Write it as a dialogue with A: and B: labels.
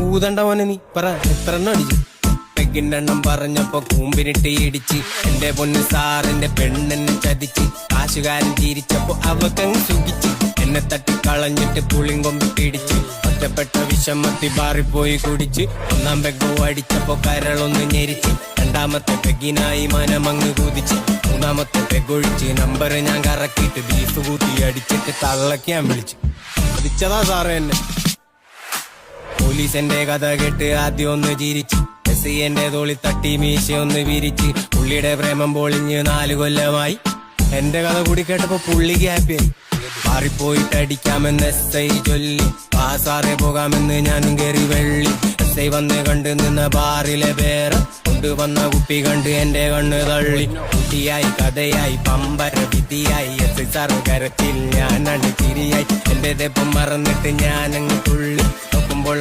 A: ഊതണ്ടവനെ നീ പറ എത്ര എണ്ണം അടിച്ചു? പെഗിണ്ടെണ്ണം പറഞ്ഞപ്പോ കൂമ്പിനിട്ട് ഇടിച്ച്. എന്റെ പൊന്ന് സാറിന്റെ പെണ്ണെന്നെ ചതിച്ച്. കാശുകാരൻ ചിരിച്ചപ്പോ അവക്കങ്ങ് സുഖിച്ച്. എന്നെ തട്ടിക്കളഞ്ഞിട്ട് പുളിങ്കൊമ്പി പിടിച്ച്. ഒറ്റപ്പെട്ട വിഷമത്തി ബാറിപ്പോയി കുടിച്ച്. ഒന്നാം പെഗ് അടിച്ചപ്പോ കരളൊന്ന് ഞെരിച്ച്. രണ്ടാമത്തെ പെഗിനായി മനമങ്ങ് കുതിച്ച്. മൂന്നാമത്തെ പെഗൊഴിച്ച് നമ്പർ ഞാൻ കറക്കിയിട്ട് ബീഫ് കൂട്ടി അടിച്ചിട്ട് തള്ളക്ക് ഞാൻ വിളിച്ചു. വിളിച്ചതാ സാറ് എന്നെ. പോലീസ് എന്റെ കഥ കേട്ട് ആദ്യം ഒന്ന് ചിരിച്ച്. എസ് എന്റെ തോളി തട്ടി മീശ ഒന്ന് വിരിച്ച്. പുള്ളിയുടെ പ്രേമം പൊളിഞ്ഞ് 4 കൊല്ലമായി. എന്റെ കഥ കൂടി കേട്ടപ്പോ പുള്ളിക്ക് ഹാപ്പിയായി. മാറിപ്പോയിട്ട് അടിക്കാമെന്ന് എസ് ഐ ചൊല്ലി. സാറെ പോകാമെന്ന് ഞാനും കയറി വെള്ളി. എസ് ഐ വന്ന് കണ്ടു നിന്ന ബാറിലെ പേര് കൊണ്ടുവന്ന കുപ്പി കണ്ട് എന്റെ കണ്ണ് തള്ളി. കുട്ടിയായി കഥയായി പമ്പര വിധിയായി. എസ് ഐ സാറ് കരച്ചിൽ ഞാനണ്ട് ചിരിയായി. എന്റെ തെപ്പം മറന്നിട്ട് ഞാനങ്ങ് തുള്ളി. നോക്കുമ്പോൾ